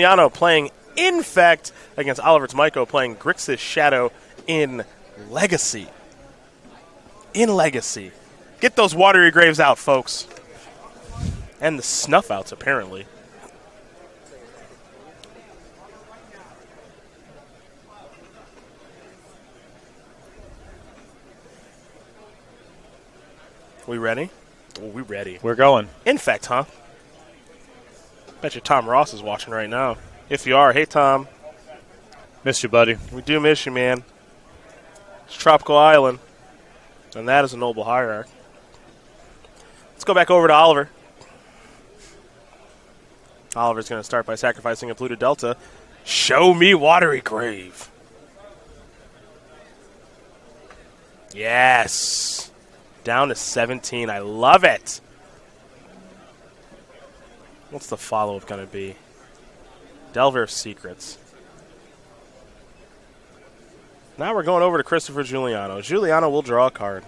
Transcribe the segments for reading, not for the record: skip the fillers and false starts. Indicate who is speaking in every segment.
Speaker 1: Giuliano playing Infect against Oliver Tomajko playing Grixis Shadow in Legacy. In Legacy. Get those watery graves out, folks. And the snuff outs, apparently. We ready? Oh, we ready.
Speaker 2: We're going.
Speaker 1: Infect, huh? Bet you Tom Ross is watching right now. If you are, hey, Tom.
Speaker 2: Miss you, buddy.
Speaker 1: We do miss you, man. It's Tropical Island. And that is a noble hierarch. Let's go back over to Oliver. Oliver's going to start by sacrificing a Polluted Delta. Show me Watery Grave. Yes. Down to 17. I love it. What's the follow-up going to be? Delver's Secrets. Now we're going over to Christopher Giuliano. Giuliano will draw a card.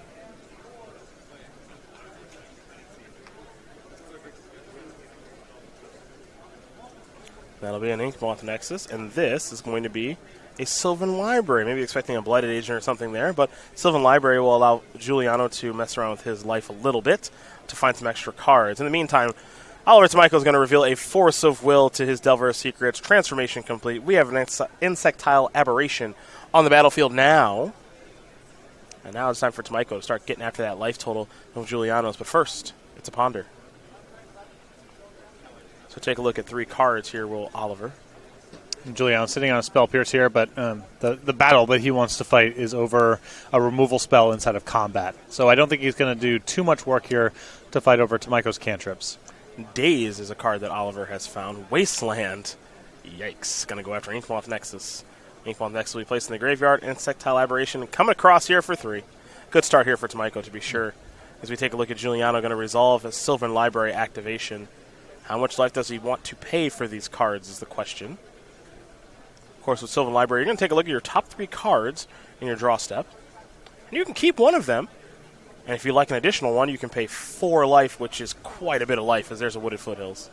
Speaker 1: That'll be an Inkmoth Nexus, and this is going to be a Sylvan Library. Maybe expecting a Blighted Agent or something there, but Sylvan Library will allow Giuliano to mess around with his life a little bit to find some extra cards. In the meantime, Oliver Tomajko is going to reveal a Force of Will to his Delver Secrets. Transformation complete. We have an Insectile Aberration on the battlefield now. And now it's time for Tomajko to start getting after that life total of Giuliano's. But first, it's a Ponder. So take a look at 3 cards here, Will Oliver.
Speaker 2: Giuliano sitting on a Spell Pierce here, but the battle that he wants to fight is over a removal spell inside of combat. So I don't think he's going to do too much work here to fight over Tomajko's cantrips.
Speaker 1: Daze is a card that Oliver has found. Wasteland. Yikes. Going to go after Inkmoth Nexus. Inkmoth Nexus will be placed in the graveyard. Insectile Aberration coming across here for 3. Good start here for Tomajko, to be sure. As we take a look at Giuliano, going to resolve a Sylvan Library activation. How much life does he want to pay for these cards is the question. Of course, with Sylvan Library, you're going to take a look at your top 3 cards in your draw step. And you can keep one of them. And if you like an additional one, you can pay 4 life, which is quite a bit of life, as there's a Wooded Foothills.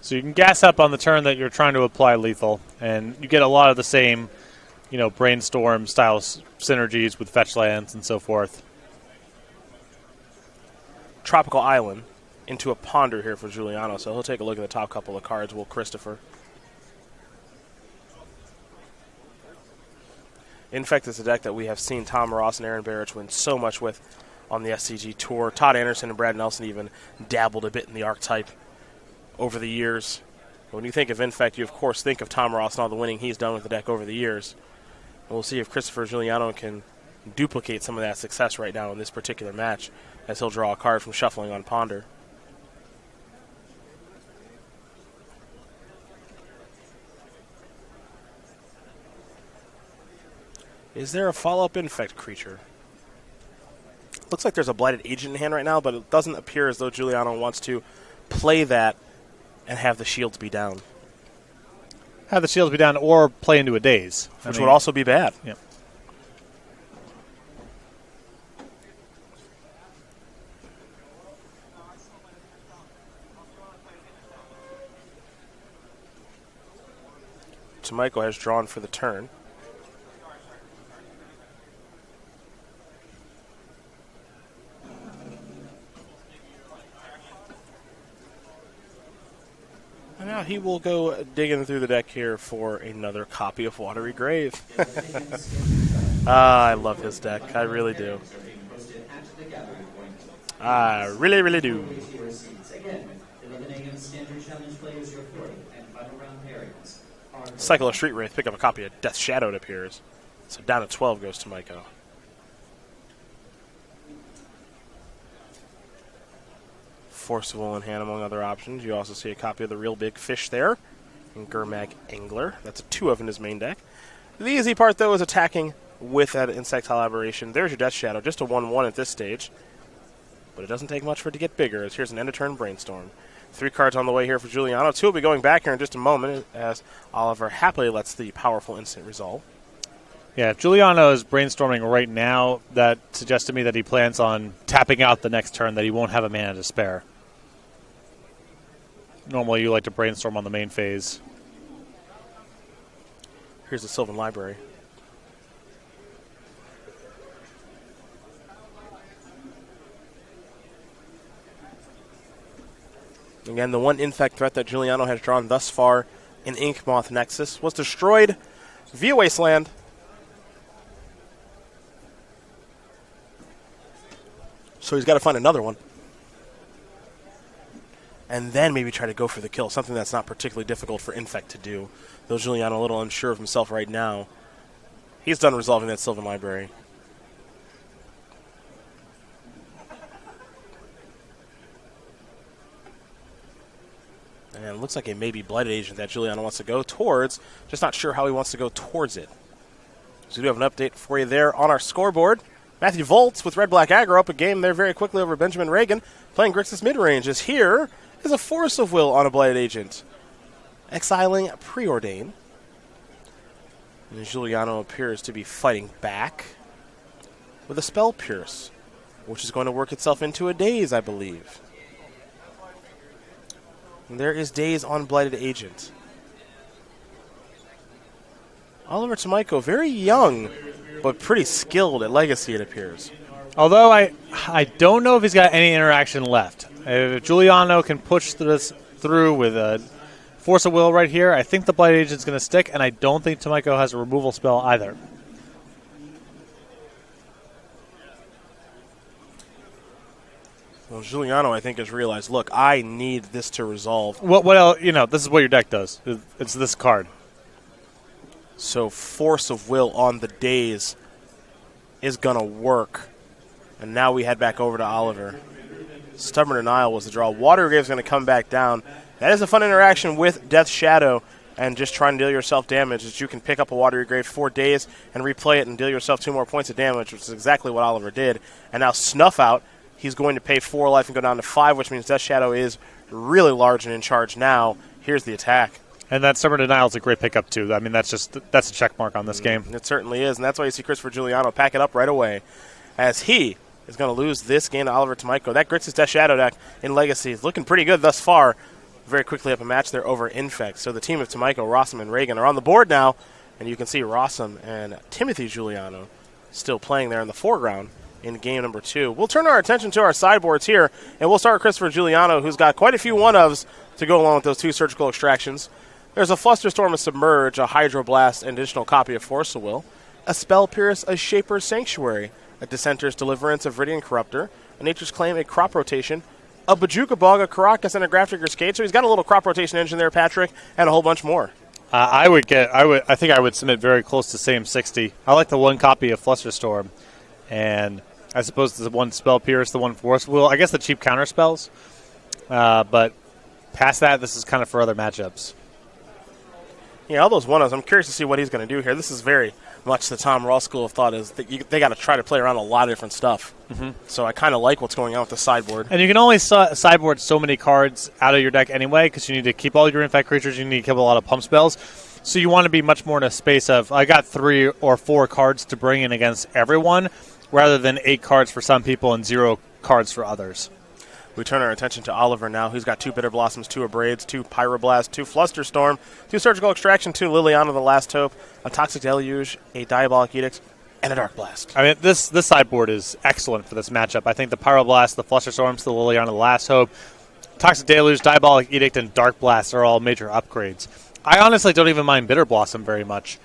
Speaker 2: So you can gas up on the turn that you're trying to apply lethal, and you get a lot of the same, brainstorm style synergies with fetch lands and so forth.
Speaker 1: Tropical Island into a Ponder here for Giuliano, so he'll take a look at the top couple of cards. Will Christopher. Infect is a deck that we have seen Tom Ross and Aaron Barrich win so much with on the SCG Tour. Todd Anderson and Brad Nelson even dabbled a bit in the archetype over the years. When you think of Infect, you of course think of Tom Ross and all the winning he's done with the deck over the years. And we'll see if Christopher Giuliano can duplicate some of that success right now in this particular match, as he'll draw a card from shuffling on Ponder. Is there a follow-up Infect creature? Looks like there's a Blighted Agent in hand right now, but it doesn't appear as though Giuliano wants to play that and have the shields be down.
Speaker 2: Have the shields be down or play into a Daze.
Speaker 1: Which would also be bad.
Speaker 2: Yeah.
Speaker 1: Tomajko has drawn for the turn. And now he will go digging through the deck here for another copy of Watery Grave. I love his deck. I really do. I really, really do. Cycle of Street Wraith, pick up a copy of Death Shadow, it appears. So down to 12 goes Tomajko. Force of Will in hand, among other options. You also see a copy of the Real Big Fish there, and Gurmag Angler. That's a 2 of in his main deck. The easy part, though, is attacking with that Insectile Aberration. There's your Death Shadow, just a 1/1 at this stage. But it doesn't take much for it to get bigger, as here's an end-of-turn Brainstorm. 3 cards on the way here for Giuliano. 2 will be going back here in just a moment, as Oliver happily lets the powerful instant resolve.
Speaker 2: Yeah, Giuliano is brainstorming right now. That suggests to me that he plans on tapping out the next turn, that he won't have a mana to spare. normally you like to brainstorm on the main phase.
Speaker 1: Here's the Sylvan Library. Again, the one infect threat that Giuliano has drawn thus far in Inkmoth Nexus was destroyed via Wasteland. So he's got to find another one. And then maybe try to go for the kill, something that's not particularly difficult for Infect to do. Though Giuliano a little unsure of himself right now. He's done resolving that Sylvan Library. And it looks like a maybe Blighted Agent that Giuliano wants to go towards. Just not sure how he wants to go towards it. So we do have an update for you there on our scoreboard. Matthew Volts with Red-Black Aggro up a game there very quickly over Benjamin Reagan, playing Grixis mid-range. As here is a Force of Will on a Blighted Agent, exiling Preordain. And Giuliano appears to be fighting back with a Spell Pierce, which is going to work itself into a Daze, I believe. And there is Daze on Blighted Agent. Oliver Tomajko, very young, but pretty skilled at Legacy, it appears.
Speaker 2: Although I don't know if he's got any interaction left. If Giuliano can push this through with a Force of Will right here, I think the Blighted Agent's going to stick, and I don't think Tomajko has a removal spell either.
Speaker 1: Well, Giuliano, I think, has realized, look, I need this to resolve.
Speaker 2: What else? This is what your deck does. It's this card.
Speaker 1: So Force of Will on the Daze is going to work. And now we head back over to Oliver. Stubborn Denial was the draw. Watergrave's going to come back down. That is a fun interaction with Death Shadow and just trying to deal yourself damage, as you can pick up a Watery Grave 4 days and replay it and deal yourself 2 more points of damage, which is exactly what Oliver did. And now Snuff Out, he's going to pay 4 life and go down to 5, which means Death Shadow is really large and in charge now. Here's the attack.
Speaker 2: And that Stubborn Denial is a great pickup, too. I mean, that's a check mark on this game.
Speaker 1: It certainly is, and that's why you see Christopher Giuliano pack it up right away, as he is going to lose this game to Oliver Tomajko. That Grixis Death Shadow deck in Legacy is looking pretty good thus far. Very quickly up a match there over Infect. So the team of Tomajko, Rossum, and Reagan are on the board now, and you can see Rossum and Timothy Giuliano still playing there in the foreground in game number 2. We'll turn our attention to our sideboards here, and we'll start with Christopher Giuliano, who's got quite a few one-ofs to go along with those 2 surgical extractions. There's a Flusterstorm, a Submerge, a Hydroblast, an additional copy of Force of Will, a Spell Pierce, a Shaper's Sanctuary, a Dissenter's Deliverance, a Viridian Corruptor, a Nature's Claim, a Crop Rotation, a Bojuka Bog, a Karakas, and a Grafdigger's Cage. So he's got a little crop rotation engine there, Patrick, and a whole bunch more.
Speaker 2: I think I would submit very close to same 60. I like the 1 copy of Flusterstorm, and I suppose the 1 Spell Pierce, the 1 Force Will. I guess the cheap counter spells, but past that, this is kind of for other matchups.
Speaker 1: Yeah, all those one-ofs. I'm curious to see what he's going to do here. This is very much the Tom Ross school of thought, is that they got to try to play around a lot of different stuff. Mm-hmm. So I kind of like what's going on with the sideboard.
Speaker 2: And you can only sideboard so many cards out of your deck anyway, because you need to keep all your Infect creatures. You need to keep a lot of pump spells. So you want to be much more in a space of, I got 3 or 4 cards to bring in against everyone, rather than 8 cards for some people and 0 cards for others.
Speaker 1: We turn our attention to Oliver now, who's got 2 Bitter Blossoms, 2 Abrades, 2 Pyroblast, 2 Flusterstorm, 2 Surgical Extraction, 2 Liliana the Last Hope, a Toxic Deluge, a Diabolic Edict, and a Dark Blast.
Speaker 2: I mean, this sideboard is excellent for this matchup. I think the Pyroblast, the Flusterstorms, the Liliana the Last Hope, Toxic Deluge, Diabolic Edict, and Dark Blast are all major upgrades. I honestly don't even mind Bitter Blossom very much.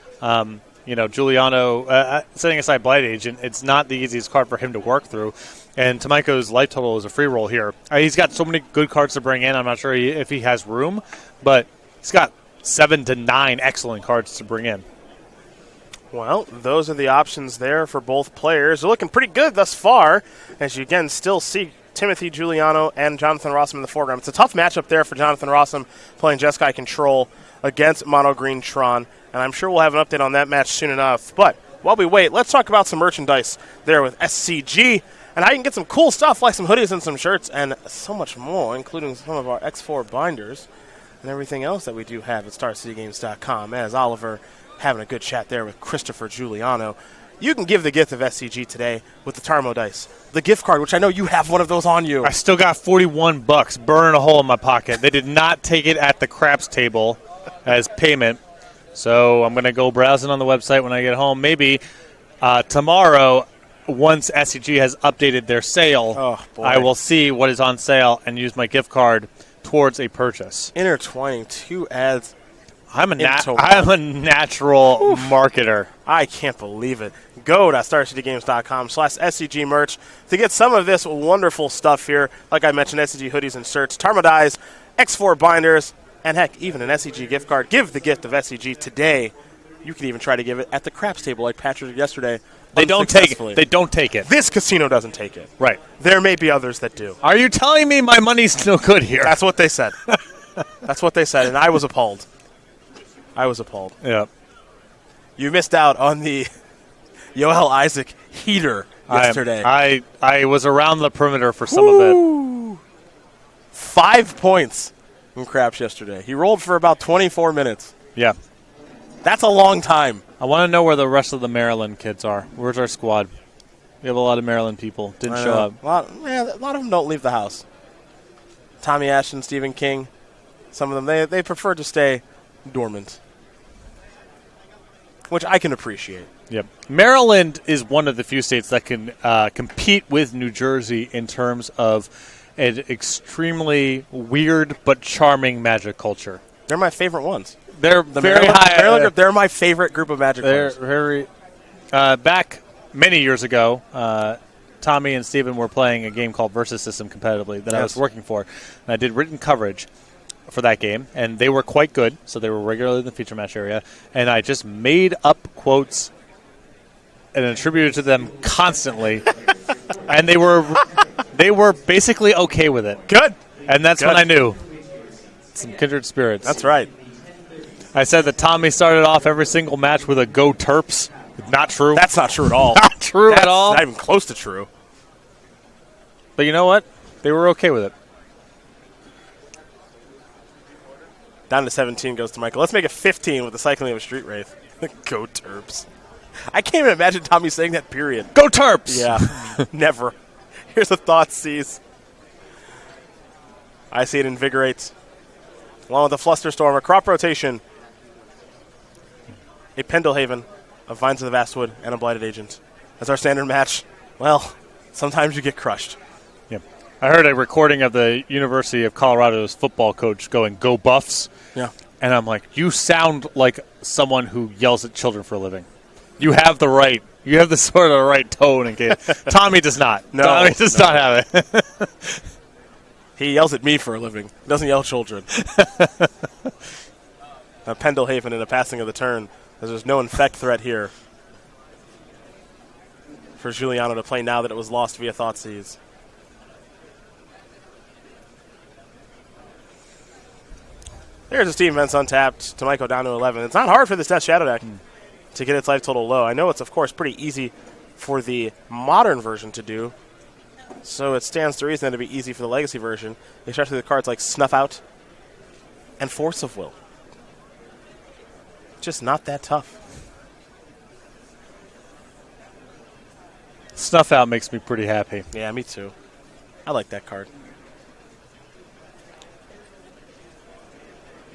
Speaker 2: Giuliano, setting aside Blight Agent, it's not the easiest card for him to work through. And Tomajko's life total is a free roll here. He's got so many good cards to bring in. I'm not sure if he has room, but he's got 7 to 9 excellent cards to bring in.
Speaker 1: Well, those are the options there for both players. They're looking pretty good thus far, as you again still see Timothy Giuliano and Jonathan Rossum in the foreground. It's a tough matchup there for Jonathan Rossum playing Jeskai Control against Mono Green Tron, and I'm sure we'll have an update on that match soon enough. But while we wait, let's talk about some merchandise there with SCG, and how you can get some cool stuff like some hoodies and some shirts and so much more, including some of our X4 binders and everything else that we do have at StarCityGames.com. As Oliver having a good chat there with Christopher Giuliano. You can give the gift of SCG today with the Tarmo dice. The gift card, which I know you have one of those on you.
Speaker 2: I still got $41 burning a hole in my pocket. They did not take it at the craps table as payment. So I'm going to go browsing on the website when I get home. Maybe tomorrow, once SCG has updated their sale, I will see what is on sale and use my gift card towards a purchase.
Speaker 1: Intertwining 2 ads.
Speaker 2: I'm a natural marketer.
Speaker 1: I can't believe it. Go to StarCityGames.com/SCG merch to get some of this wonderful stuff here. Like I mentioned, SCG hoodies and shirts, Tarmo dies, X4 binders, and heck, even an SCG gift card. Give the gift of SCG today. You can even try to give it at the craps table like Patrick did yesterday.
Speaker 2: They don't take it. They don't take it.
Speaker 1: This casino doesn't take it.
Speaker 2: Right.
Speaker 1: There may be others that do.
Speaker 2: Are you telling me my money's no good here?
Speaker 1: That's what they said. That's what they said, and I was appalled.
Speaker 2: Yeah.
Speaker 1: You missed out on the Yoel Isaac heater yesterday.
Speaker 2: I was around the perimeter for some of it.
Speaker 1: 5 points from Craps yesterday. He rolled for about 24 minutes.
Speaker 2: Yeah.
Speaker 1: That's a long time.
Speaker 2: I want to know where the rest of the Maryland kids are. Where's our squad? We have a lot of Maryland people. Didn't show up.
Speaker 1: A lot of them don't leave the house. Tommy Ashton, Stephen King, some of them, they prefer to stay dormant, which I can appreciate.
Speaker 2: Yep. Maryland is one of the few states that can compete with New Jersey in terms of an extremely weird but charming Magic culture.
Speaker 1: They're my favorite ones.
Speaker 2: They're very high.
Speaker 1: Maryland group, they're my favorite group of Magic players.
Speaker 2: Very. Back many years ago, Tommy and Steven were playing a game called Versus System competitively that I was working for. And I did written coverage for that game, and they were quite good, so they were regularly in the feature match area. And I just made up quotes and attributed to them constantly. And they were basically okay with it.
Speaker 1: Good.
Speaker 2: And that's when I knew. Some kindred spirits.
Speaker 1: That's right.
Speaker 2: I said that Tommy started off every single match with a "Go Terps." Not true.
Speaker 1: That's not true at all.
Speaker 2: Not true at all.
Speaker 1: Not even close to true.
Speaker 2: But you know what? They were okay with it.
Speaker 1: Down to 17 goes to Michael. Let's make it 15 with the cycling of a Street Wraith. Go Terps. I can't even imagine Tommy saying that, period.
Speaker 2: Go Terps!
Speaker 1: Yeah. Never. Here's a thought seize. I see it invigorates. Along with a Flusterstorm, a crop rotation, a Pendelhaven, a Vines of the Vastwood, and a Blighted Agent. That's our standard match. Well, sometimes you get crushed.
Speaker 2: Yep. I heard a recording of the University of Colorado's football coach going, "Go Buffs."
Speaker 1: Yeah.
Speaker 2: And I'm like, you sound like someone who yells at children for a living. You have the right. You have the sort of right tone and game. Tommy does not.
Speaker 1: No.
Speaker 2: Tommy does not have it.
Speaker 1: He yells at me for a living. He doesn't yell at children. A Pendelhaven in a passing of the turn. There's no infect threat here for Giuliano to play now that it was lost via Thoughtseize. There's a Steam Vents untapped. Tomiko down to 11. It's not hard for this Death Shadow deck to get its life total low. I know it's, of course, pretty easy for the modern version to do. So it stands to reason that it'd be easy for the Legacy version, especially the cards like Snuff Out and Force of Will. Just not that tough.
Speaker 2: Snuff Out makes me pretty happy.
Speaker 1: Yeah, me too. I like that card.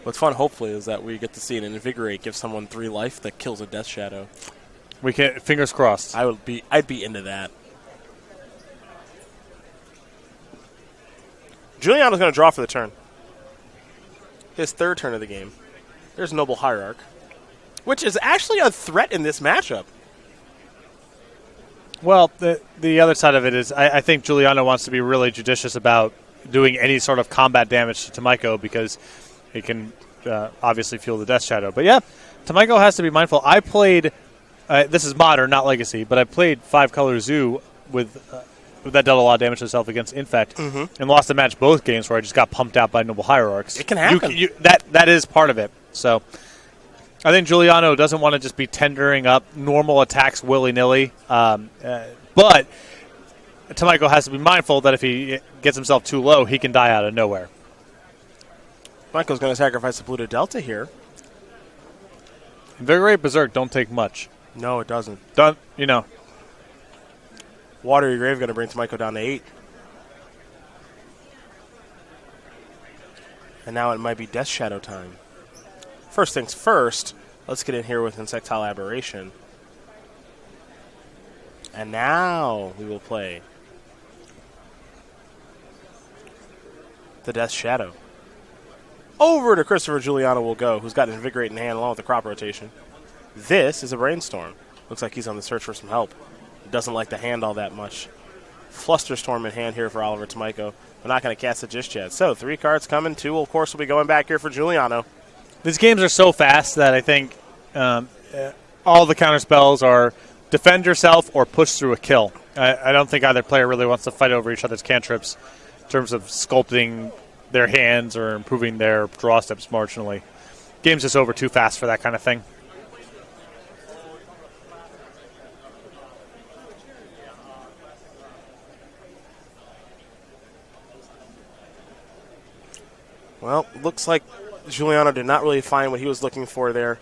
Speaker 1: What's fun, hopefully, is that we get to see an Invigorate give someone 3 life that kills a Death Shadow.
Speaker 2: We can, fingers crossed.
Speaker 1: I'd be into that. Giuliano's going to draw for the turn. His third turn of the game. There's Noble Hierarch, which is actually a threat in this matchup.
Speaker 2: Well, the other side of it is I think Giuliano wants to be really judicious about doing any sort of combat damage to Tomiko because it can obviously fuel the Death Shadow. But yeah, Tomiko has to be mindful. I played, this is modern, not Legacy, but I played 5-color Zoo with that dealt a lot of damage to itself against Infect and lost a match both games where I just got pumped out by Noble Hierarchs.
Speaker 1: It can happen.
Speaker 2: That is part of it. So I think Giuliano doesn't want to just be tendering up normal attacks willy-nilly. But Tomiko has to be mindful that if he gets himself too low, he can die out of nowhere.
Speaker 1: Michael's going to sacrifice the Pluto Delta here.
Speaker 2: Invigorate, Berserk don't take much.
Speaker 1: No, it doesn't. Watery Grave going to bring Tamiko down to 8. And now it might be Death Shadow time. First things first, let's get in here with Insectile Aberration. And now we will play the Death Shadow. Over to Christopher Giuliano will go, who's got Invigorate in hand along with the Crop Rotation. This is a Brainstorm. Looks like he's on the search for some help. Doesn't like the hand all that much. Flusterstorm in hand here for Oliver Tamiko. We're not going to cast it just yet. So 3 cards coming. 2, of course, will be going back here for Giuliano.
Speaker 2: These games are so fast that I think all the counter spells are defend yourself or push through a kill. I don't think either player really wants to fight over each other's cantrips in terms of sculpting their hands or improving their draw steps marginally. Game's just over too fast for that kind of thing.
Speaker 1: Well, looks like Giuliano did not really find what he was looking for there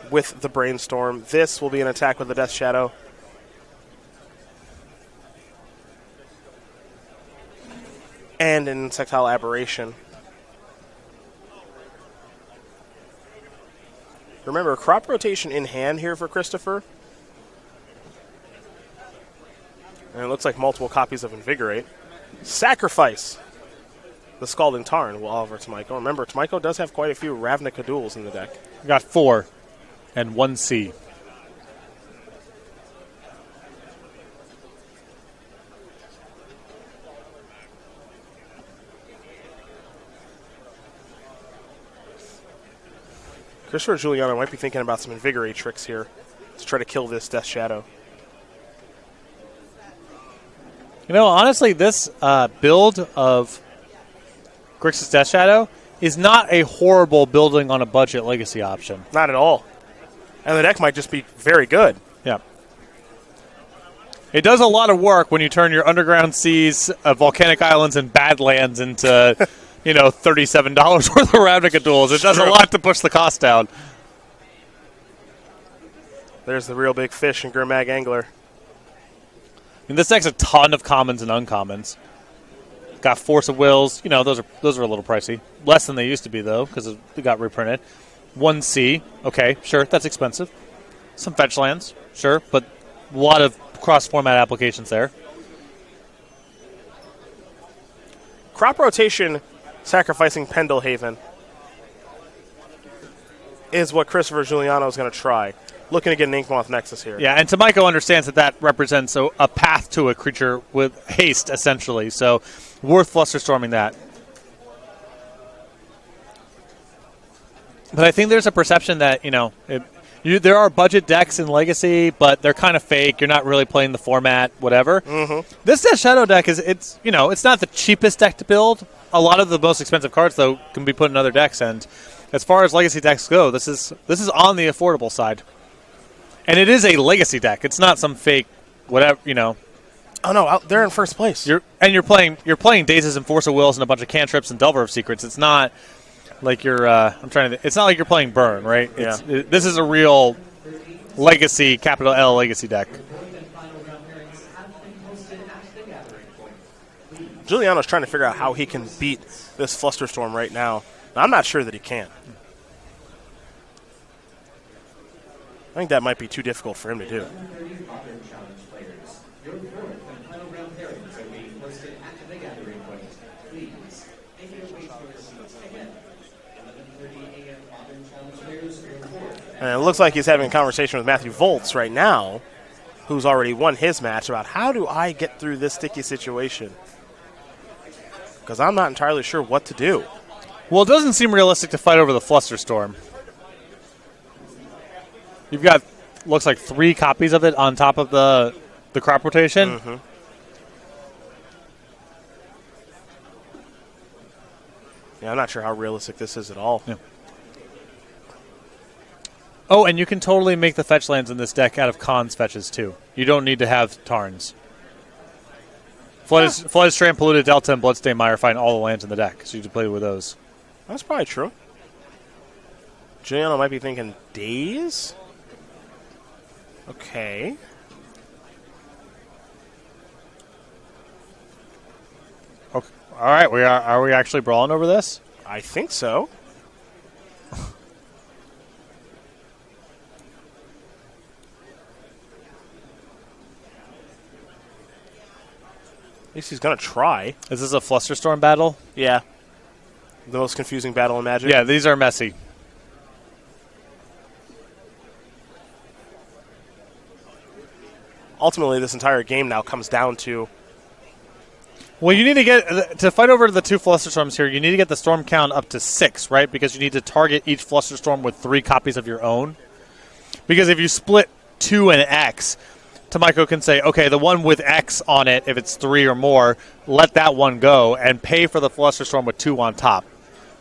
Speaker 1: with the Brainstorm. This will be an attack with the Death Shadow. And an Insectile Aberration. Remember, Crop Rotation in hand here for Christopher. And it looks like multiple copies of Invigorate. Sacrifice the Scalding Tarn will Oliver Tamiko. Remember, Tamiko does have quite a few Ravnica duels in the deck.
Speaker 2: We got 4 and 1 C.
Speaker 1: Christopher Giuliano might be thinking about some Invigorate tricks here to try to kill this Death Shadow.
Speaker 2: Honestly, this build of Grixis Death Shadow is not a horrible building on a budget legacy option.
Speaker 1: Not at all. And the deck might just be very good.
Speaker 2: Yeah. It does a lot of work when you turn your Underground Seas, Volcanic Islands, and Badlands into, $37 worth of Ravnica duels. It does a lot to push the cost down.
Speaker 1: There's the real big fish in Gurmag Angler.
Speaker 2: This deck's a ton of commons and uncommons. Got Force of Wills. Those are a little pricey. Less than they used to be, though, because they got reprinted. 1 C. Okay, sure, that's expensive. Some fetch lands, sure, but a lot of cross-format applications there.
Speaker 1: Crop Rotation sacrificing Pendelhaven is what Christopher Giuliano is going to try. Looking to get an Inkmoth Nexus here.
Speaker 2: Yeah, and Tamiko understands that represents a path to a creature with haste, essentially. So, worth Flusterstorming that. But I think there's a perception that, there are budget decks in Legacy, but they're kind of fake. You're not really playing the format, whatever.
Speaker 1: Mm-hmm.
Speaker 2: This Death Shadow deck it's not the cheapest deck to build. A lot of the most expensive cards, though, can be put in other decks. And as far as Legacy decks go, this is on the affordable side. And it is a Legacy deck. It's not some fake whatever,
Speaker 1: Oh no, they're in first place.
Speaker 2: You're playing Dazes and Force of Wills and a bunch of cantrips and Delver of Secrets. It's not like you're it's not like you're playing Burn, right?
Speaker 1: Yeah.
Speaker 2: This is a real Legacy, capital L Legacy deck.
Speaker 1: Giuliano's trying to figure out how he can beat this Flusterstorm right now. I'm not sure that he can. I think that might be too difficult for him to do. And it looks like he's having a conversation with Matthew Voltz right now, who's already won his match, about how do I get through this sticky situation? Because I'm not entirely sure what to do.
Speaker 2: Well, it doesn't seem realistic to fight over the Flusterstorm. You've got, looks like 3 copies of it on top of the Crop Rotation.
Speaker 1: Mm-hmm. Yeah, I'm not sure how realistic this is at all.
Speaker 2: Yeah. Oh, and you can totally make the fetch lands in this deck out of Khan's fetches, too. You don't need to have Tarns. Flood is Strand, Polluted Delta, and Bloodstained Mire find all the lands in the deck, so you can play with those.
Speaker 1: That's probably true. Giuliano might be thinking Daze? Okay.
Speaker 2: Okay. All right, are we actually brawling over this?
Speaker 1: I think so. At least he's going to try.
Speaker 2: Is this a Flusterstorm battle?
Speaker 1: Yeah. The most confusing battle in Magic.
Speaker 2: Yeah, these are messy.
Speaker 1: Ultimately, this entire game now comes down to...
Speaker 2: Well, you need to get to fight over the 2 Flusterstorms here. You need to get the storm count up to 6, right? Because you need to target each Flusterstorm with 3 copies of your own. Because if you split 2 and X, Tamiko can say, okay, the one with X on it, if it's 3 or more, let that one go and pay for the Flusterstorm with 2 on top.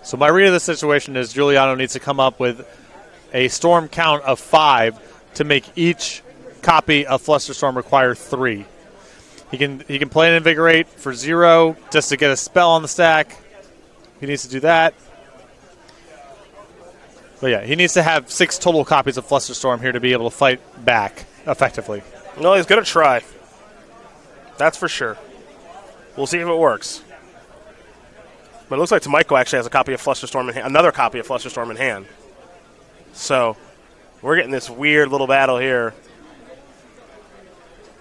Speaker 2: So my read of the situation is Giuliano needs to come up with a storm count of 5 to make each copy of Flusterstorm require 3. He can play an Invigorate for 0 just to get a spell on the stack. He needs to do that. But yeah, he needs to have 6 total copies of Flusterstorm here to be able to fight back effectively.
Speaker 1: No, he's going to try. That's for sure. We'll see if it works. But it looks like Tamiko actually has a copy of Flusterstorm in hand, another copy of Flusterstorm in hand. So we're getting this weird little battle here.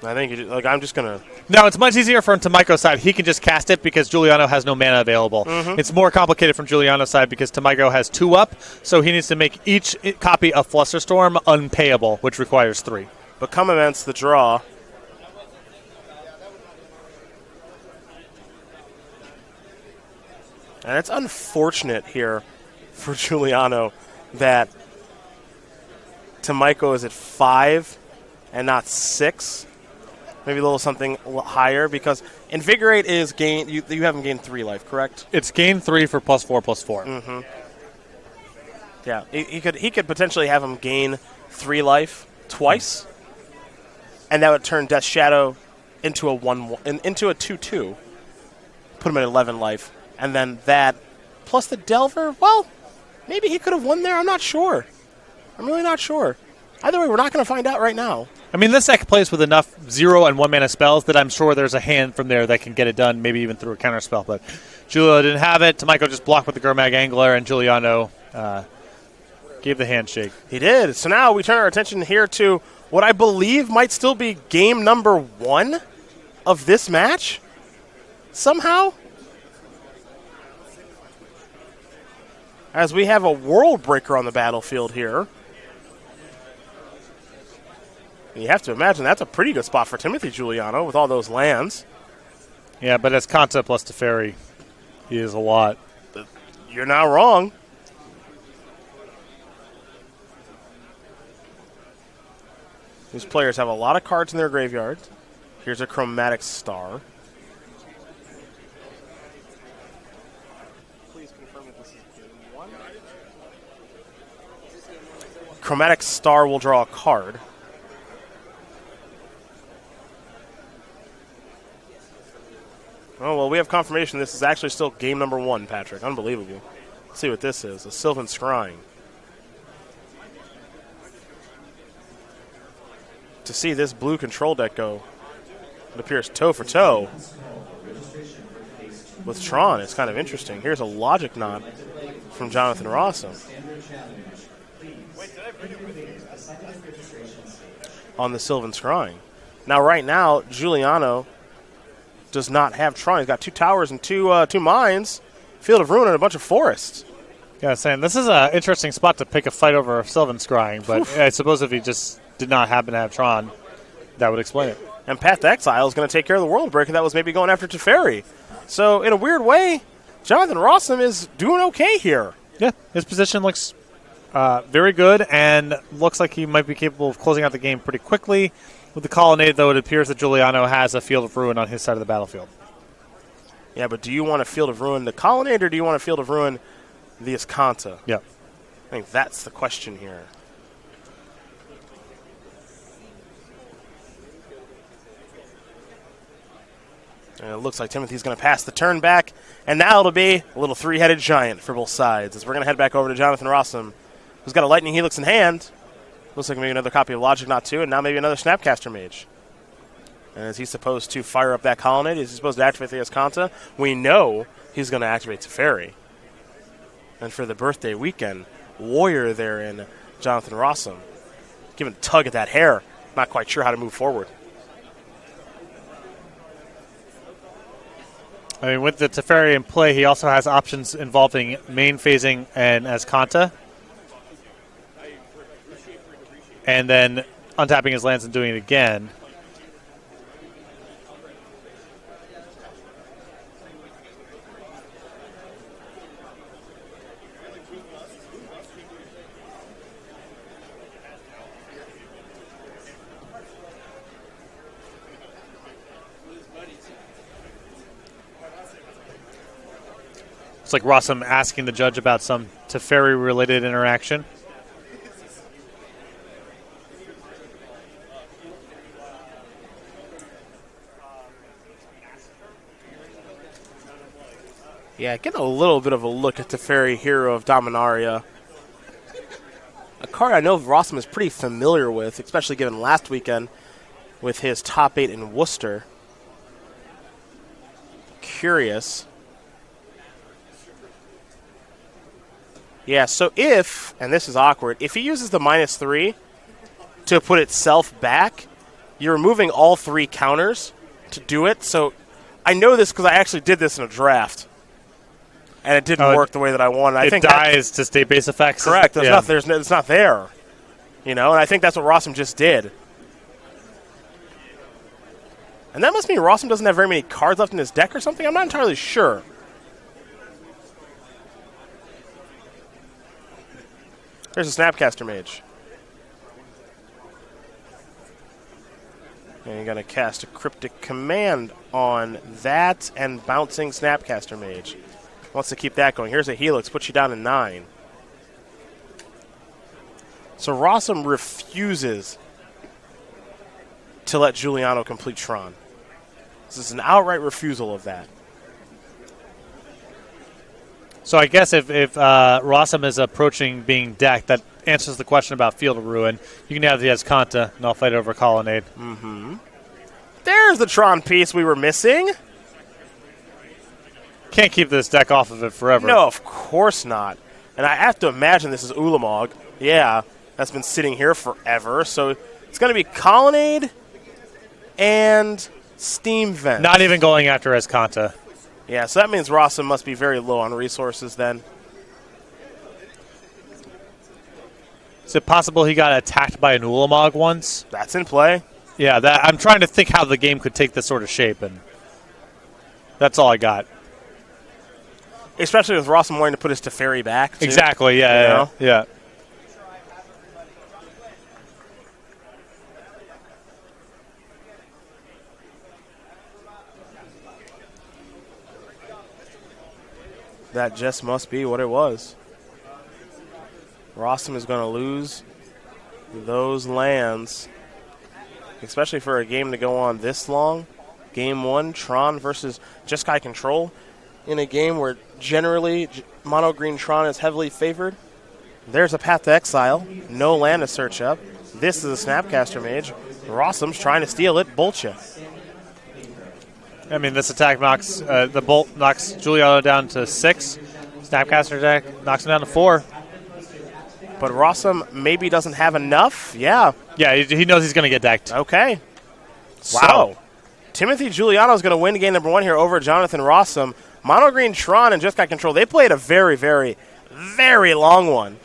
Speaker 1: I think I'm just going to...
Speaker 2: No, it's much easier from Tamiko's side. He can just cast it because Giuliano has no mana available. Mm-hmm. It's more complicated from Giuliano's side because Tamiko has 2 up, so he needs to make each copy of Flusterstorm unpayable, which requires 3.
Speaker 1: But come against the draw. And it's unfortunate here for Giuliano that Tamiko is at 5 and not 6. Maybe a little something higher because Invigorate is gain. You haven't gained 3 life, correct?
Speaker 2: It's gain 3 for +4/+4.
Speaker 1: Mm-hmm. Yeah, he could potentially have him gain 3 life twice, and that would turn Death Shadow into a 2/2. Put him at 11 life, and then that plus the Delver. Well, maybe he could have won there. I'm not sure. I'm really not sure. Either way, we're not going to find out right now.
Speaker 2: I mean, this deck plays with enough 0 and 1 mana spells that I'm sure there's a hand from there that can get it done, maybe even through a counter spell. But Giuliano didn't have it. Tamiko just blocked with the Gurmag Angler, and Giuliano gave the handshake.
Speaker 1: He did. So now we turn our attention here to what I believe might still be game number 1 of this match. Somehow. As we have a World Breaker on the battlefield here. You have to imagine that's a pretty good spot for Timothy Giuliano with all those lands.
Speaker 2: Yeah, but as Kanta plus Teferi, he is a lot.
Speaker 1: You're not wrong. These players have a lot of cards in their graveyard. Here's a Chromatic Star. Please confirm that this is game 1. Chromatic Star will draw a card. Oh, well, we have confirmation this is actually still game number 1, Patrick. Unbelievable. Let's see what this is. A Sylvan Scrying. To see this blue control deck go, it appears toe for toe with Tron. It's kind of interesting. Here's a Logic Knot from Jonathan Rossum. On the Sylvan Scrying. Now, right now, Giuliano does not have Tron. He's got 2 towers and two mines, Field of Ruin, and a bunch of forests.
Speaker 2: Yeah, saying this is an interesting spot to pick a fight over Sylvan Scrying, but I suppose if he just did not happen to have Tron, that would explain it.
Speaker 1: And Path to Exile is going to take care of the World Breaker that was maybe going after Teferi. So, in a weird way, Jonathan Rossum is doing okay here.
Speaker 2: Yeah, his position looks very good and looks like he might be capable of closing out the game pretty quickly. With the Colonnade, though, it appears that Giuliano has a Field of Ruin on his side of the battlefield.
Speaker 1: Yeah, but do you want a Field of Ruin the Colonnade, or do you want a Field of Ruin the Azcanta?
Speaker 2: Yeah.
Speaker 1: I think that's the question here. And it looks like Timothy's going to pass the turn back, and now it'll be a little 3-headed giant for both sides, as we're going to head back over to Jonathan Rossum, who's got a Lightning Helix in hand. Looks like maybe another copy of Logic Knot 2, and now maybe another Snapcaster Mage. And is he supposed to fire up that Colonnade? Is he supposed to activate the Escanta? We know he's going to activate Teferi. And for the birthday weekend, Warrior there in Jonathan Rossum. Giving a tug at that hair. Not quite sure how to move forward.
Speaker 2: I mean, with the Teferi in play, he also has options involving main phasing and Escanta. And then untapping his lands and doing it again. It's like Rossum asking the judge about some Teferi-related interaction.
Speaker 1: Yeah, getting a little bit of a look at Teferi, Hero of Dominaria. A card I know Rossum is pretty familiar with, especially given last weekend with his top 8 in Worcester. Curious. Yeah, so if, and this is awkward, if he uses the -3 to put itself back, you're removing all 3 counters to do it. So I know this because I actually did this in a draft. And it didn't work the way that I wanted. I think
Speaker 2: dies to state base effects.
Speaker 1: Correct. It's not there. You know, and I think that's what Rossum just did. And that must mean Rossum doesn't have very many cards left in his deck or something? I'm not entirely sure. There's a Snapcaster Mage. And you're going to cast a Cryptic Command on that and bouncing Snapcaster Mage. Wants to keep that going. Here's a Helix, puts you down to 9. So Rossum refuses to let Giuliano complete Tron. This is an outright refusal of that.
Speaker 2: So I guess if Rossum is approaching being decked, that answers the question about Field of Ruin. You can have the Escanta, and I'll fight over Colonnade.
Speaker 1: Mm-hmm. There's the Tron piece we were missing.
Speaker 2: Can't keep this deck off of it forever.
Speaker 1: No, of course not. And I have to imagine this is Ulamog. Yeah, that's been sitting here forever. So it's going to be Colonnade and Steam Vent.
Speaker 2: Not even going after Escanta.
Speaker 1: Yeah, so that means Rossum must be very low on resources then.
Speaker 2: Is it possible he got attacked by an Ulamog once?
Speaker 1: That's in play.
Speaker 2: Yeah, I'm trying to think how the game could take this sort of shape, and that's all I got.
Speaker 1: Especially with Rossum wanting to put his Teferi back, too.
Speaker 2: Exactly, yeah.
Speaker 1: That just must be what it was. Rossum is going to lose those lands, especially for a game to go on this long. Game 1, Tron versus Jeskai Control, in a game where generally mono-green Tron is heavily favored. There's a Path to Exile. No land to search up. This is a Snapcaster Mage. Rossum's trying to steal it. Bolcha.
Speaker 2: I mean, this attack knocks the bolt knocks Giuliano down to 6. Snapcaster deck knocks him down to 4.
Speaker 1: But Rossum maybe doesn't have enough. Yeah.
Speaker 2: Yeah, he knows he's going to get decked.
Speaker 1: Okay.
Speaker 2: Wow.
Speaker 1: So, Timothy Giuliano is going to win game number 1 here over Jonathan Rossum. Mono Green Tron and Just Got Control. They played a very, very, very long one.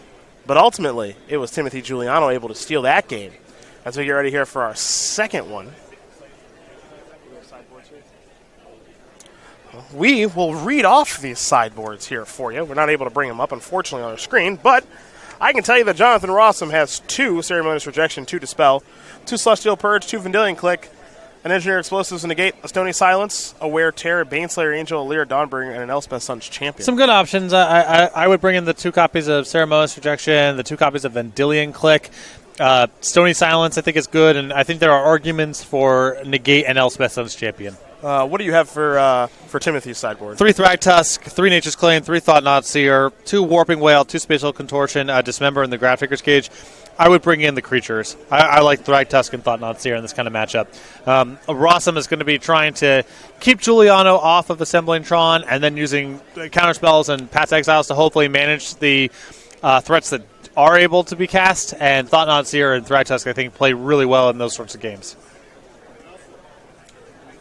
Speaker 1: But ultimately, it was Timothy Giuliano able to steal that game. As we get ready here for our second one. We will read off these sideboards here for you. We're not able to bring them up, unfortunately, on our screen. But I can tell you that Jonathan Rossum has 2 Ceremonious Rejection, 2 Dispel, 2 Celestial Purge, 2 Vendilion Click, an Engineer Explosives to negate, a Stony Silence, a Wear Terror, Baneslayer Angel, a Lyra Dawnbringer, and an Elspeth Sun's Champion.
Speaker 2: Some good options. I would bring in the 2 copies of Ceremonious Rejection, the 2 copies of Vendilion Click. Stony Silence I think is good, and I think there are arguments for negate and Elspeth Sun's Champion.
Speaker 1: What do you have for Timothy's sideboard?
Speaker 2: 3 Thragtusk, 3 Nature's Claim, 3 Thought-Knot Seer, 2 Warping Whale, 2 Spatial Contortion, Dismember, and the Gravedigger's Cage. I would bring in the creatures. I like Thragtusk and Thought-Knot Seer in this kind of matchup. Rossum is going to be trying to keep Giuliano off of Assembling Tron and then using counterspells and Path's Exiles to hopefully manage the threats that are able to be cast. And Thought-Knot Seer and Thragtusk, I think, play really well in those sorts of games.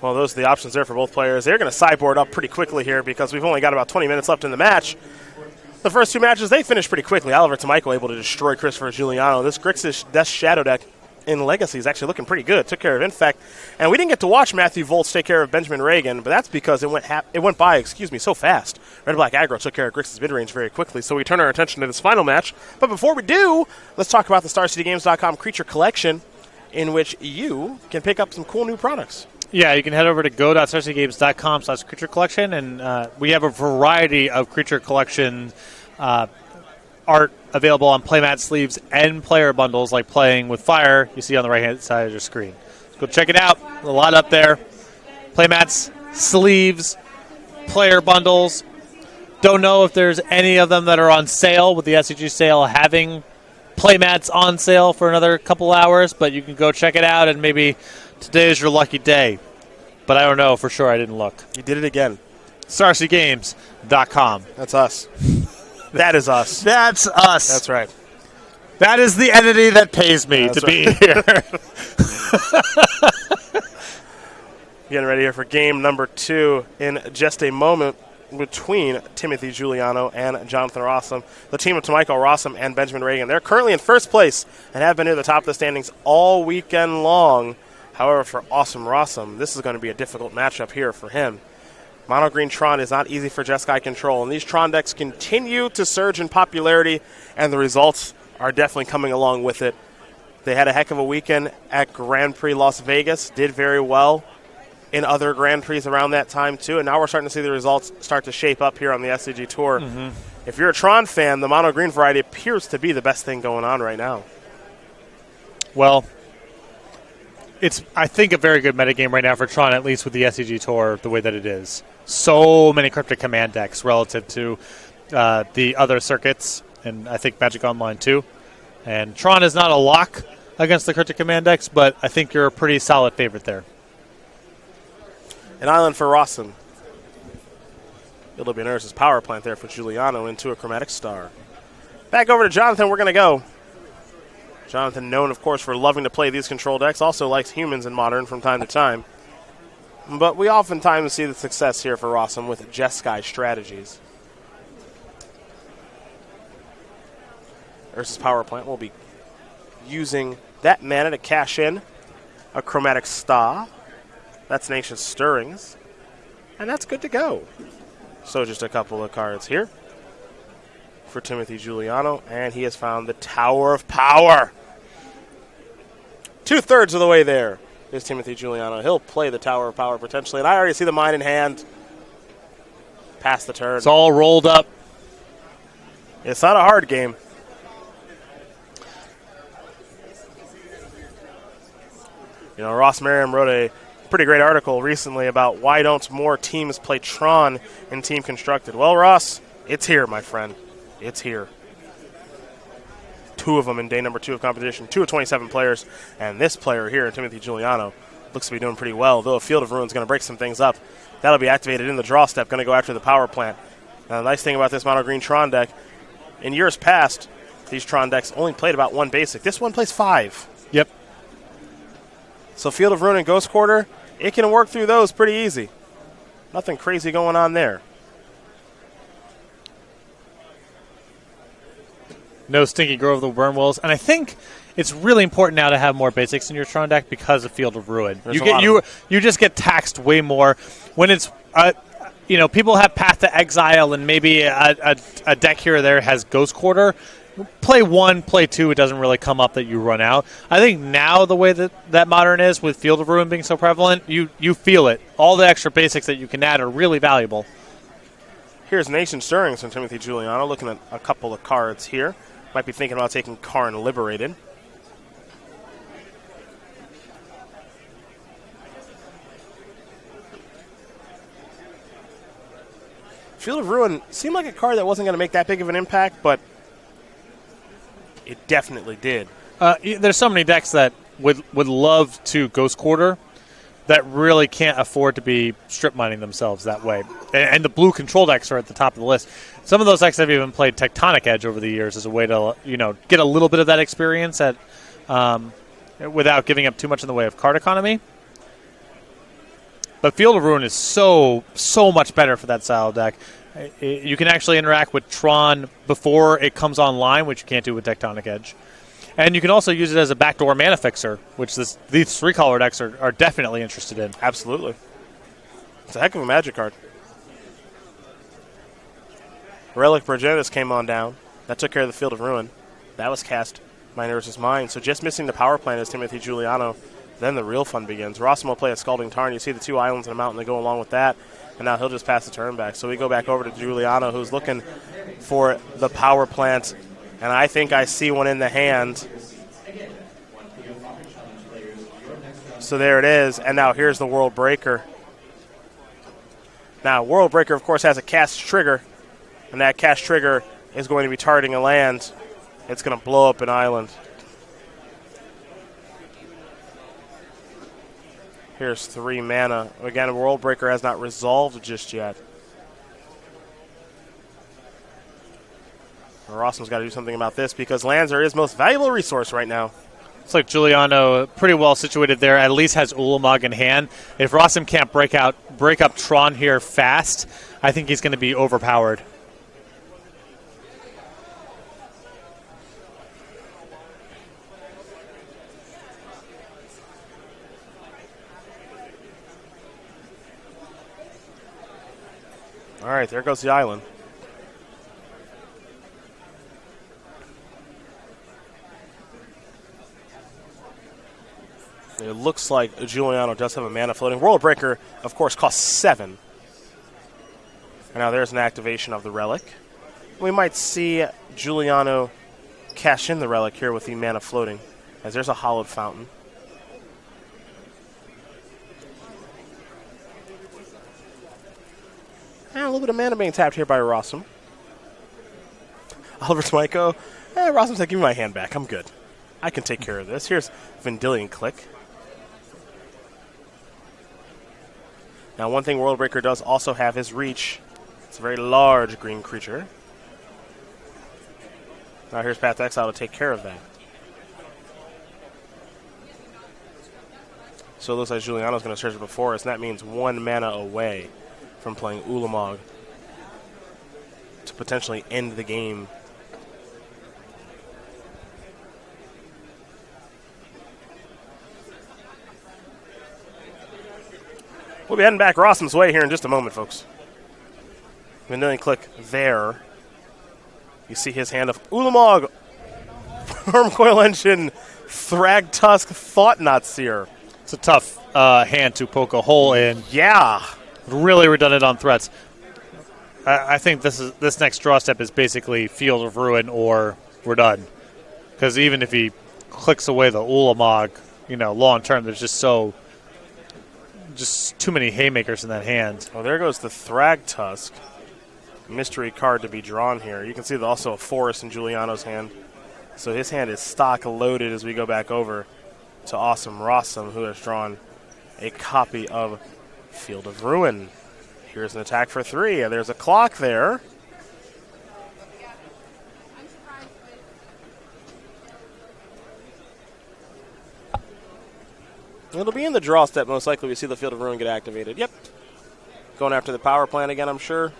Speaker 1: Well, those are the options there for both players. They're going to sideboard up pretty quickly here because we've only got about 20 minutes left in the match. The first 2 matches, they finished pretty quickly. Oliver Tamico able to destroy Christopher Giuliano. This Grixis Death Shadow deck in Legacy is actually looking pretty good. Took care of Infect. And we didn't get to watch Matthew Volz take care of Benjamin Reagan, but that's because it went by so fast. Red Black Aggro took care of Grixis mid-range very quickly, so we turn our attention to this final match. But before we do, let's talk about the StarCityGames.com Creature Collection, in which you can pick up some cool new products.
Speaker 2: Yeah, you can head over to go.starcitygames.com/creature collection, and we have a variety of creature collection art available on playmat sleeves and player bundles, like Playing with Fire you see on the right-hand side of your screen. So go check it out. A lot up there. Playmats, sleeves, player bundles. Don't know if there's any of them that are on sale, with the SCG sale having playmats on sale for another couple hours, but you can go check it out, and maybe today is your lucky day. But I don't know for sure. I didn't look.
Speaker 1: You did it again.
Speaker 2: StarCityGames.com.
Speaker 1: That's us. That is us.
Speaker 2: That's us.
Speaker 1: That's right.
Speaker 2: That is the entity that pays me to be here.
Speaker 1: Getting ready here for game number 2 in just a moment between Timothy Giuliano and Jonathan Rossum. The team of Tamico Rossum and Benjamin Reagan. They're currently in first place and have been near the top of the standings all weekend long. However, for Awesome Rossum, this is going to be a difficult matchup here for him. Mono Green Tron is not easy for Jeskai Control, and these Tron decks continue to surge in popularity, and the results are definitely coming along with it. They had a heck of a weekend at Grand Prix Las Vegas, did very well in other Grand Prix around that time too, and now we're starting to see the results start to shape up here on the SCG Tour. Mm-hmm. If you're a Tron fan, the Mono Green variety appears to be the best thing going on right now.
Speaker 2: Well, it's, I think, a very good metagame right now for Tron, at least with the SCG Tour the way that it is. So many Cryptic Command decks relative to the other circuits, and I think Magic Online too. And Tron is not a lock against the Cryptic Command decks, but I think you're a pretty solid favorite there.
Speaker 1: An island for Rossum. It'll be Nurse's power plant there for Giuliano into a Chromatic Star. Back over to Jonathan, we're going to go. Jonathan, known, of course, for loving to play these control decks, also likes humans in Modern from time to time. But we oftentimes see the success here for Rossum with Jeskai strategies. Ursa's power plant will be using that mana to cash in a Chromatic Star. That's Nation's Stirrings. And that's good to go. So just a couple of cards here for Timothy Giuliano, and he has found the Tower of Power. 2/3 of the way there is Timothy Giuliano. He'll play the Tower of Power potentially, and I already see the Mine in hand. Past the turn.
Speaker 2: It's all rolled up.
Speaker 1: It's not a hard game. You know, Ross Merriam wrote a pretty great article recently about why don't more teams play Tron in Team Constructed. Well, Ross, it's here, my friend. It's here. 2 of them in day number 2 of competition, 2 of 27 players, and this player here, Timothy Giuliano, looks to be doing pretty well, though a Field of Ruin is going to break some things up. That'll be activated in the draw step, going to go after the power plant. Now, the nice thing about this Mono Green Tron deck, in years past, these Tron decks only played about 1 basic. This one plays 5.
Speaker 2: Yep.
Speaker 1: So Field of Ruin and Ghost Quarter, it can work through those pretty easy. Nothing crazy going on there.
Speaker 2: No Stinky Grove of the Wormwills. And I think it's really important now to have more basics in your Tron deck because of Field of Ruin. You just get taxed way more when it's people have Path to Exile and maybe a deck here or there has Ghost Quarter. Play 1, play 2, it doesn't really come up that you run out. I think now the way that Modern is, with Field of Ruin being so prevalent, you feel it. All the extra basics that you can add are really valuable.
Speaker 1: Here's Nation Stirrings from Timothy Giuliano, looking at a couple of cards here. Might be thinking about taking Karn Liberated. Field of Ruin seemed like a card that wasn't going to make that big of an impact, but it definitely did.
Speaker 2: There's so many decks that would love to Ghost Quarter that really can't afford to be strip mining themselves that way. And the blue control decks are at the top of the list. Some of those decks have even played Tectonic Edge over the years as a way to, get a little bit of that experience at without giving up too much in the way of card economy. But Field of Ruin is so much better for that style deck. You can actually interact with Tron before it comes online, which you can't do with Tectonic Edge. And you can also use it as a backdoor mana fixer, which these three-color decks are definitely interested in.
Speaker 1: Absolutely. It's a heck of a Magic card. Relic Progenitus came on down. That took care of the Field of Ruin. That was cast Mine versus Mine. So just missing the power plant is Timothy Giuliano. Then the real fun begins. Rossum will play a Scalding Tarn. You see the two islands and a mountain that go along with that. And now he'll just pass the turn back. So we go back over to Giuliano, who's looking for the power plant. And I think I see one in the hand. So there it is. And now here's the World Breaker. Now, World Breaker, of course, has a cast trigger. And that cast trigger is going to be targeting a land. It's going to blow up an island. Here's 3 mana. Again, World Breaker has not resolved just yet. Rossum's got to do something about this because lands are his most valuable resource right now.
Speaker 2: Looks like Giuliano pretty well situated there. At least has Ulamog in hand. If Rossum can't break up Tron here fast, I think he's going to be overpowered.
Speaker 1: All right, there goes the island. It looks like Giuliano does have a mana floating. World Breaker, of course, costs 7. And now there's an activation of the Relic. We might see Giuliano cash in the Relic here with the mana floating, as there's a Hallowed Fountain. And a little bit of mana being tapped here by Rossum. Oliver Smyko. Rossum's like, give me my hand back. I'm good. I can take care of this. Here's Vendilion Click. Now, one thing World Breaker does also have is Reach. It's a very large green creature. Now here's Path to Exile to take care of that. So it looks like Giuliano's going to search it before us, and that means 1 mana away from playing Ulamog to potentially end the game. We'll be heading back Rossum's way here in just a moment, folks. Vendilion Click there. You see his hand of Ulamog, Wurmcoil Engine, Thragtusk, Thought-Knot Seer.
Speaker 2: It's a tough hand to poke a hole in.
Speaker 1: Yeah.
Speaker 2: Really redundant on threats. I think this next draw step is basically Field of Ruin or we're done. Because even if he clicks away the Ulamog, long term, there's just too many haymakers in that hand.
Speaker 1: Oh, there goes the Thragtusk. Mystery card to be drawn here. You can see there's also a Forest in Giuliano's hand. So his hand is stock loaded as we go back over to Awesome Rossum, who has drawn a copy of Field of Ruin. Here's an attack for 3. And there's a clock there. It'll be in the draw step, most likely. We see the Field of Ruin get activated. Yep. Going after the power plant again, I'm sure.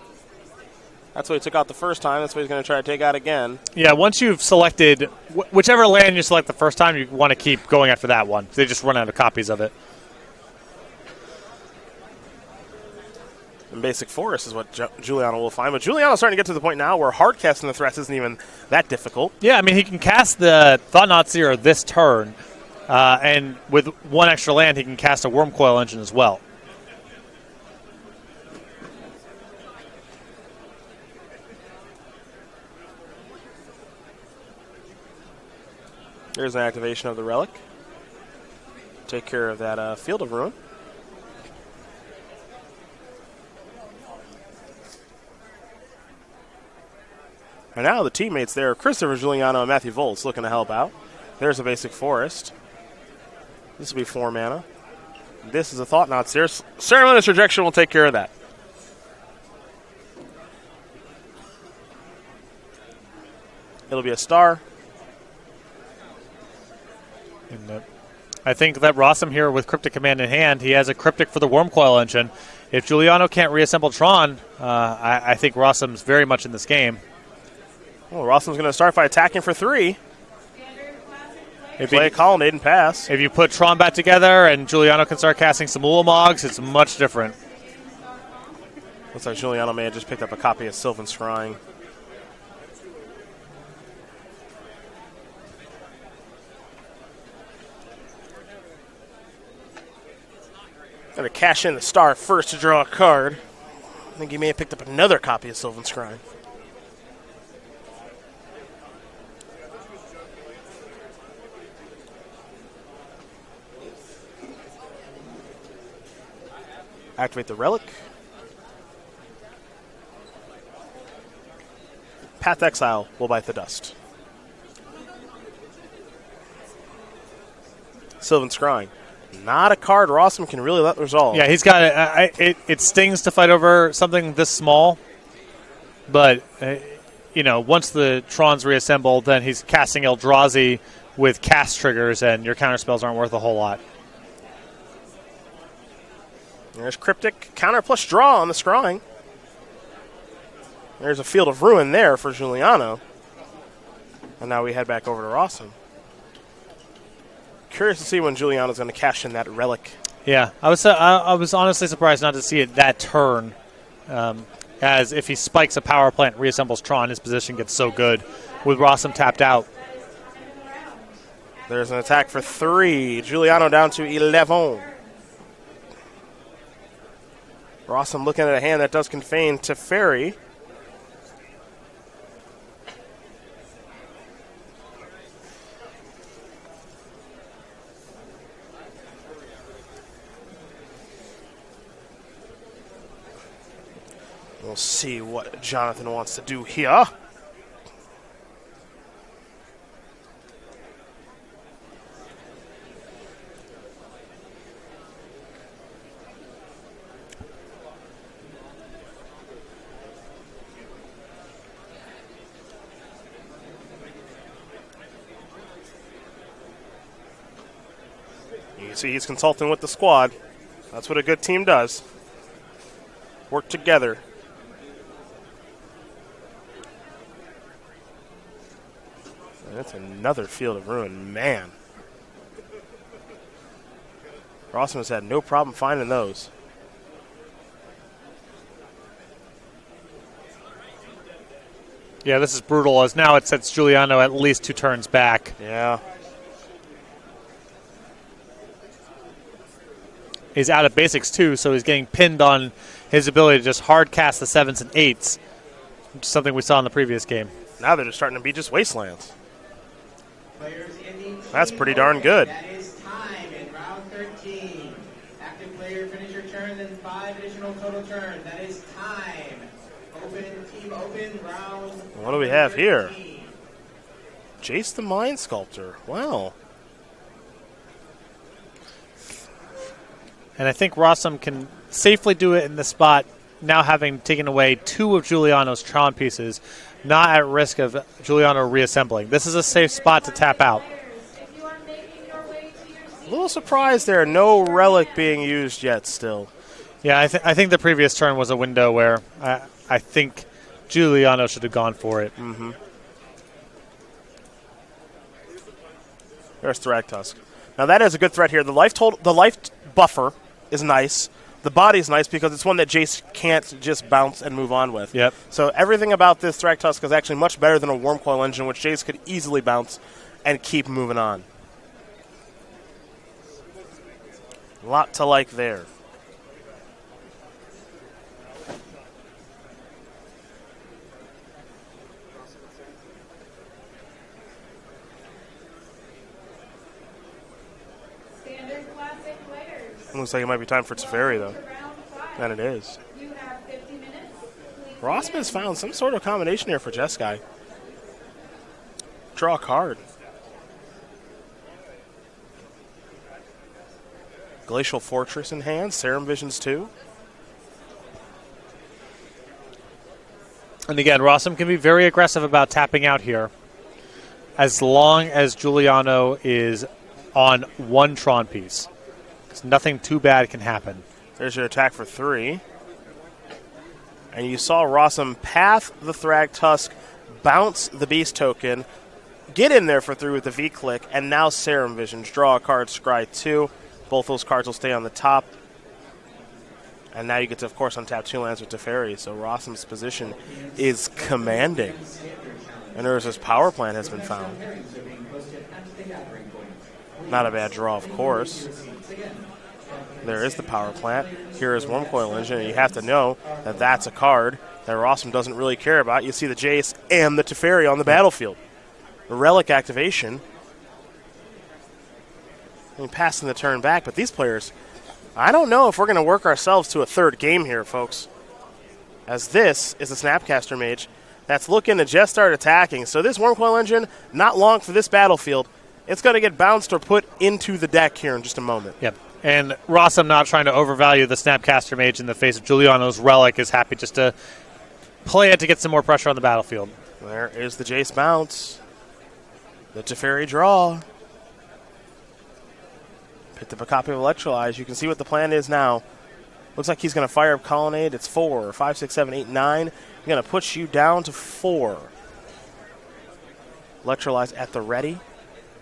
Speaker 1: That's what he took out the first time. That's what he's going to try to take out again.
Speaker 2: Yeah, once you've selected, whichever land you select the first time, you want to keep going after that one. They just run out of copies of it.
Speaker 1: And Basic Forest is what Giuliano will find. But Giuliano's starting to get to the point now where hard casting the threats isn't even that difficult.
Speaker 2: Yeah, I mean, he can cast the Thought-Knot Seer this turn. And with 1 extra land, he can cast a Wurmcoil Engine as well.
Speaker 1: There's an activation of the Relic. Take care of that Field of Ruin. And now the teammates there, Christopher Giuliano and Matthew Volz, looking to help out. There's a basic forest. This will be 4 mana. This is a Thought Knot. Ceremonious Rejection will take care of that. It'll be a star.
Speaker 2: And, I think that Rossum here with Cryptic Command in hand, he has a Cryptic for the Wormcoil Engine. If Giuliano can't reassemble Tron, I think Rossum's very much in this game.
Speaker 1: Well, Rossum's going to start by attacking for 3. Play a Colonnade and pass.
Speaker 2: If you put Tron back together and Giuliano can start casting some Ulamog's, it's much different.
Speaker 1: Looks like Giuliano may have just picked up a copy of Sylvan Scrying. Going to cash in the star first to draw a card. I think he may have picked up another copy of Sylvan Scrying. Activate the Relic. Path to Exile will bite the dust. Sylvan Scrying. Not a card Rossum can really let resolve.
Speaker 2: Yeah, he's got it. It stings to fight over something this small, but once the Tron's reassembled, then he's casting Eldrazi with cast triggers, and your counterspells aren't worth a whole lot.
Speaker 1: There's Cryptic, counter plus draw on the Scrying. There's a Field of Ruin there for Giuliano. And now we head back over to Rossum. Curious to see when Giuliano's going to cash in that Relic.
Speaker 2: Yeah, I was honestly surprised not to see it that turn. As if he spikes a power plant, reassembles Tron, his position gets so good with Rossum tapped out.
Speaker 1: There's an attack for 3. Giuliano down to 11. Rossum looking at a hand that does contain Teferi. We'll see what Jonathan wants to do here. You can see he's consulting with the squad. That's what a good team does. Work together. That's another Field of Ruin. Man. Rossum has had no problem finding those.
Speaker 2: Yeah, this is brutal, as now it sets Giuliano at least 2 turns back.
Speaker 1: Yeah.
Speaker 2: He's out of basics, too, so he's getting pinned on his ability to just hard cast the 7s and 8s, which is something we saw in the previous game.
Speaker 1: Now they're just starting to be just wastelands. That's pretty darn good.
Speaker 3: That is time in round 13. Active player, finish your turn, then 5 additional total turns. That is time. Team open, round.
Speaker 1: What do we have here? Jace the Mind Sculptor. Wow.
Speaker 2: And I think Rossum can safely do it in the spot, now having taken away 2 of Giuliano's Tron pieces, not at risk of Giuliano reassembling. This is a safe spot to tap out.
Speaker 1: A little surprised there. No Relic being used yet still.
Speaker 2: Yeah, I think the previous turn was a window where I think Giuliano should have gone for it.
Speaker 1: Mm-hmm. There's Thragtusk. Now that is a good threat here. The life buffer is nice. The body is nice because it's one that Jace can't just bounce and move on with.
Speaker 2: Yep.
Speaker 1: So everything about this Thragtusk is actually much better than a Wormcoil Engine, which Jace could easily bounce and keep moving on. A lot to like there. Looks like it might be time for Teferi, though. And it is. Rossum has found some sort of combination here for Jeskai. Draw a card. Glacial Fortress in hand. Serum Visions 2.
Speaker 2: And again, Rossum can be very aggressive about tapping out here as long as Giuliano is on one Tron piece. Because nothing too bad can happen.
Speaker 1: There's your attack for 3. And you saw Rossum path the Thrag Tusk, bounce the Beast token, get in there for 3 with the V-click, and now Serum Visions. Draw a card, scry 2. Both those cards will stay on the top. And now you get to, of course, untap 2 lands with Teferi. So Rossum's position is commanding. And Urza's power plant has been found. Not a bad draw, of course. There is the power plant. Here is Wormcoil Engine, and you have to know that that's a card that Rossum doesn't really care about. You see the Jace and the Teferi on the battlefield. The Relic activation. I mean, passing the turn back, but these players, I don't know if we're going to work ourselves to a third game here, folks. As this is a Snapcaster Mage that's looking to just start attacking. So this Wormcoil Engine, not long for this battlefield. It's going to get bounced or put into the deck here in just a moment.
Speaker 2: Yep. And Rossum, not trying to overvalue the Snapcaster Mage in the face of Giuliano's Relic, is happy just to play it to get some more pressure on the battlefield.
Speaker 1: There is the Jace bounce. The Teferi draw. Picked up a copy of Electrolyze. You can see what the plan is now. Looks like he's going to fire up Colonnade. It's 4, 5, 6, 7, 8, 9. He's going to push you down to 4. Electrolyze at the ready.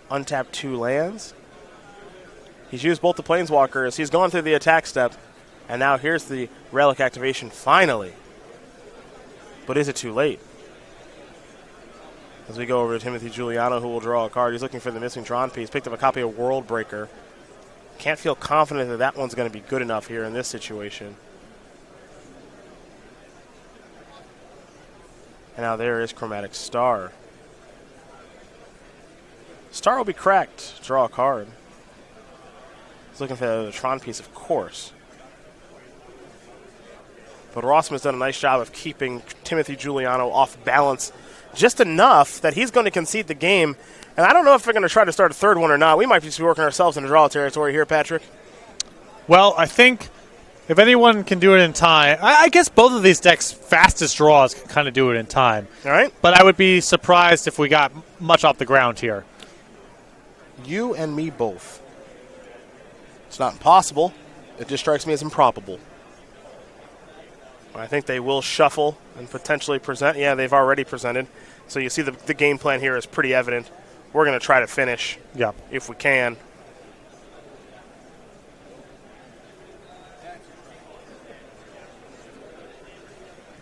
Speaker 1: Untap 2 lands. He's used both the Planeswalkers. He's gone through the attack step. And now here's the Relic activation finally. But is it too late? As we go over to Timothy Giuliano, who will draw a card. He's looking for the missing Tron piece. Picked up a copy of World Breaker. Can't feel confident that that one's going to be good enough here in this situation. And now there is Chromatic Star. Star will be cracked. Draw a card. He's looking for the Tron piece, of course. But Rossum has done a nice job of keeping Timothy Giuliano off balance just enough that he's going to concede the game. And I don't know if they're going to try to start a third one or not. We might just be working ourselves into draw territory here, Patrick.
Speaker 2: Well, I think if anyone can do it in time, I guess both of these decks' fastest draws can kind of do it in time.
Speaker 1: All right.
Speaker 2: But I would be surprised if we got much off the ground here.
Speaker 1: You and me both. It's not impossible. It just strikes me as improbable. I think they will shuffle and potentially present. Yeah, they've already presented. So you see the game plan here is pretty evident. We're going to try to finish if we can.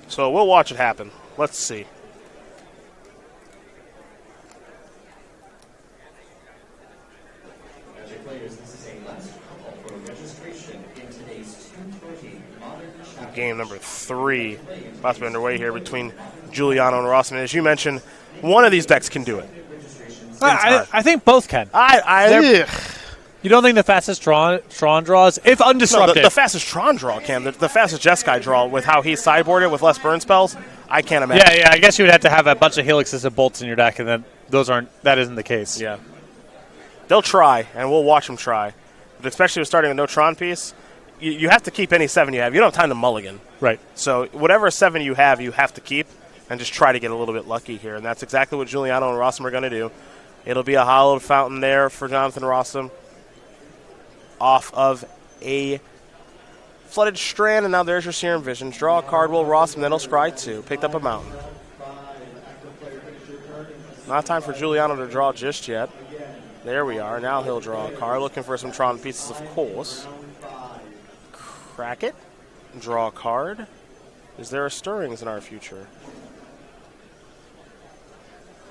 Speaker 1: So we'll watch it happen. Let's see. Game number 3 about to be underway here between Giuliano and Rossum. As you mentioned, one of these decks can do it.
Speaker 2: I think both can. You don't think the fastest Tron draws, if undisrupted?
Speaker 1: No, the fastest Tron draw can. The fastest Jeskai draw with how he sideboarded with less burn spells, I can't imagine.
Speaker 2: Yeah, I guess you would have to have a bunch of Helixes and Bolts in your deck, and then that isn't the case.
Speaker 1: Yeah. They'll try, and we'll watch them try. But especially with starting a no Tron piece, you have to keep any 7 you have. You don't have time to mulligan.
Speaker 2: Right.
Speaker 1: So whatever 7 you have to keep, and just try to get a little bit lucky here. And that's exactly what Giuliano and Rossum are going to do. It'll be a hollowed fountain there for Jonathan Rossum off of a Flooded Strand, and now there's your Serum Visions. Draw a card, will Rossum, then he'll scry 2. Picked up a mountain. Not time for Giuliano to draw just yet. There we are. Now he'll draw a card, looking for some Tron pieces, of course. Crack it. Draw a card. Is there a Stirrings in our future?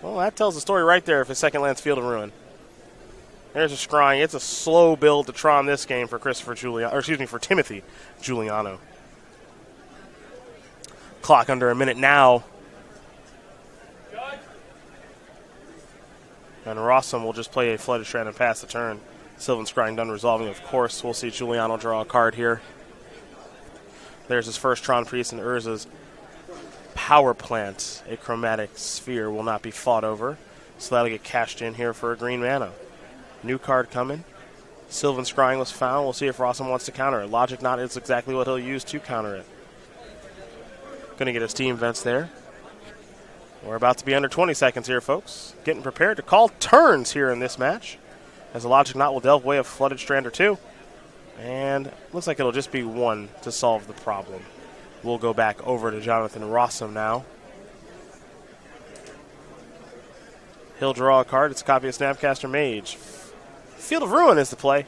Speaker 1: Well, that tells the story right there for second land's Field of Ruin. There's a scrying. It's a slow build to Tron this game for for Timothy Giuliano. Clock under a minute now. And Rossum will just play a Flooded Strand and pass the turn. Sylvan Scrying done resolving, of course. We'll see Giuliano draw a card here. There's his first Tron Priest, and Urza's Power Plant. A Chromatic Sphere will not be fought over. So that'll get cashed in here for a green mana. New card coming. Sylvan Scrying was found. We'll see if Rossum wants to counter it. Logic Knot is exactly what he'll use to counter it. Going to get his team vents there. We're about to be under 20 seconds here, folks. Getting prepared to call turns here in this match. As the Logic Knot will delve away a Flooded Strand or two. And looks like it'll just be one to solve the problem. We'll go back over to Jonathan Rossum now. He'll draw a card. It's a copy of Snapcaster Mage. Field of Ruin is the play.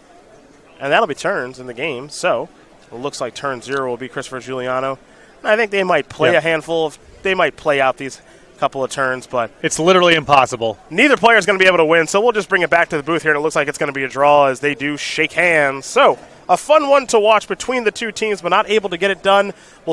Speaker 1: And that'll be turns in the game. So it looks like turn 0 will be Christopher Giuliano. I think they might play a handful of... They might play out these couple of turns, but...
Speaker 2: It's literally impossible.
Speaker 1: Neither player is going to be able to win, so we'll just bring it back to the booth here, and it looks like it's going to be a draw as they do shake hands. So, a fun one to watch between the two teams, but not able to get it done. We'll